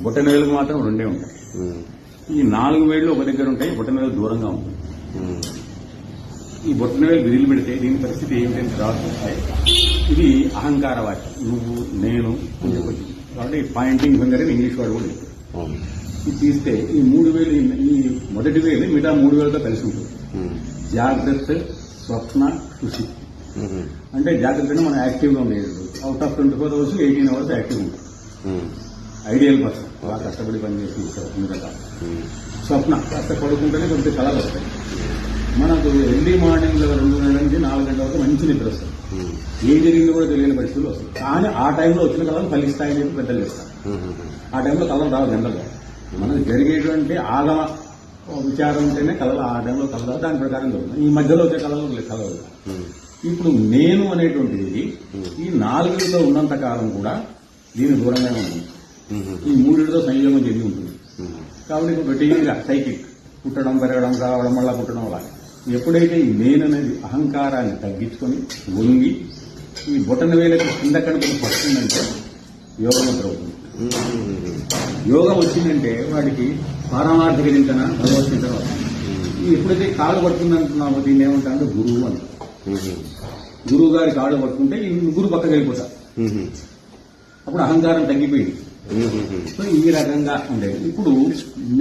బొట్టన వేలకు మాత్రం 2 ఉంటాయి. ఈ 4 వేళ్ళు ఒక దగ్గర ఉంటాయి, బొట్టన వేలు దూరంగా ఉంటుంది. ఈ బొట్టన వేలు విధులు పెడితే దీని పరిస్థితి ఏమిటంటే రాస్తాయి. ఇది అహంకార వాక్యం, నువ్వు నేను అని చెప్పచ్చు. కాబట్టి పాయింటింగ్ ఫింగర్ అని ఇంగ్లీష్ వాడు కూడా చెప్తారు. ఇది తీస్తే ఈ 3 వేలు, ఈ మొదటి వేలు మిగతా 3 వేలతో కలిసి ఉంటుంది. జాగ్రత్త, స్వప్న, సుషి. అంటే జాగ్రత్తగా మనం యాక్టివ్గా ఉండేది. Out of 24 hours 18 hours active ఉంటాం. ఐడియల్ పర్సన్, బాగా కష్టపడి పనిచేసి ఉంటారు. స్వప్న, కాస్త పడుకుంటేనే కొంచెం కళలు వస్తాయి. మనకు ఎర్లీ మార్నింగ్ 2 గంటల నుంచి 4 గంటల వరకు మంచి నిద్ర వస్తుంది. ఏం జరిగిందో కూడా తెలియని పరిస్థితులు వస్తాయి. కానీ ఆ టైంలో వచ్చిన కళలు ఫలిస్తాయని చెప్పి పెద్దలు చేస్తారు. ఆ టైంలో కళలు రావు జనరల్గా. మనకు జరిగేటువంటి ఆగమ విచారం ఉంటేనే కళలు, ఆ టైంలో కళలు దాని ప్రకారం జరుగుతుంది. ఈ మధ్యలో వచ్చే కళలు కలవు. ఇప్పుడు నేను అనేటువంటిది ఈ 4తో ఉన్నంత కాలం కూడా దీని దూరంగానే ఉంటుంది. ఈ 3తో సంయోగం చెంది ఉంటుంది. కాబట్టి ఇప్పుడు రొటీన్గా సైకిల్ పుట్టడం, పెరగడం, రావడం, మళ్ళా పుట్టడం అలా. ఎప్పుడైతే ఈ నేను అనేది అహంకారాన్ని తగ్గించుకొని వంగి ఈ బొటన వేలకు కింద కనుకొని పడుతుందంటే యోగం అవుతుంది. యోగం వచ్చిందంటే వాడికి పారమార్థిక చింతన, భగవత్ చింతన వస్తుంది. ఎప్పుడైతే కాలు పడుతుందంటున్నామో దీన్ని ఏమంటారంటే గురువు అంటారు. గురువు గారి కాళ్ళు పట్టుకుంటే ఈ ముగ్గురు పక్కకి వెళ్ళిపోతారు. అప్పుడు అహంకారం తగ్గిపోయింది. సో ఈ రకంగా ఉండేది. ఇప్పుడు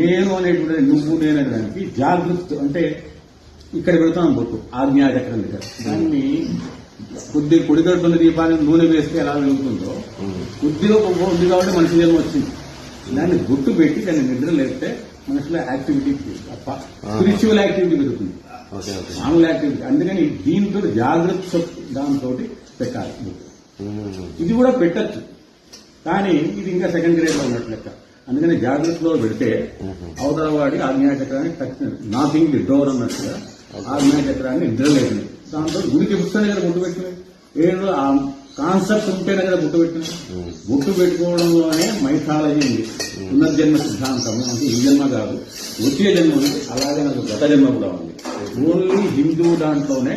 నేను అనేటువంటి నువ్వు నేను అనేదానికి జాగృతి అంటే ఇక్కడ పెడతాం బొట్టు, ఆజ్ఞాచక్రం దగ్గర. దాన్ని కొద్ది కొడిగడుతున్న దీపాన్ని నూనె వేస్తే ఎలా వెలుగుతుందో కొద్దిగా ఉంది కాబట్టి మనిషి జన్మ వచ్చింది. దాన్ని బొట్టు పెట్టి దాన్ని నిద్ర లేస్తే మనిషిలో యాక్టివిటీ తప్ప స్పిరిచువల్ యాక్టివిటీ పెరుగుతుంది, మామూలు యాక్టివిటీ. అందుకని దీంతో జాగ్రత్త దాంతో పెట్టాలి. ఇది కూడా పెట్టచ్చు, కానీ ఇది ఇంకా సెకండ్ గ్రేడ్ లో ఉన్నట్లు లెక్క. అందుకని జాగ్రత్తలో పెడితే అవతల వాడి ఆజ్ఞాచక్రాన్ని నాథింగ్ ది డోర్ అన్నట్టుగా ఆజ్ఞాచక్రాన్ని నిద్రలేసింది. దాంతో గుడికి పుస్తకం కదా గుట్టు పెట్టినవి. ఏదో ఆ కాన్సెప్ట్ ఉంటేనే కదా గుట్టు పెట్టినవి. గుట్టు పెట్టుకోవడంలోనే మైథాలజీ ఉంది, పునర్జన్మ సిద్ధాంతం. అంటే ఈ జన్మ కాదు, వచ్చే జన్మ ఉంది. అలాగే నాకు గత జన్మ కూడా ఉంది. ఓన్లీ హిందూ దాంట్లోనే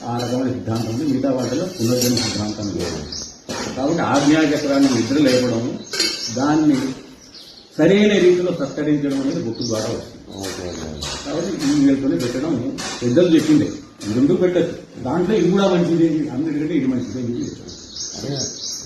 ఆ రకమైన సిద్ధాంతం ఉంది, మిగతా వాటిలో పునర్జన్మ సిద్ధాంతం లేదు. కాబట్టి ఆజ్ఞాచక్రాన్ని నిద్ర లేపడం, దాన్ని సరైన రీతిలో సత్కరించడం అనేది గుట్టు ద్వారా వస్తుంది. కాబట్టి ఈ వేలతోనే పెట్టడం పెద్దలు చెప్పిందే. 2 పెట్టచ్చు, దాంట్లో ఇది కూడా మంచిది, అన్నిటికంటే ఇది మంచిది.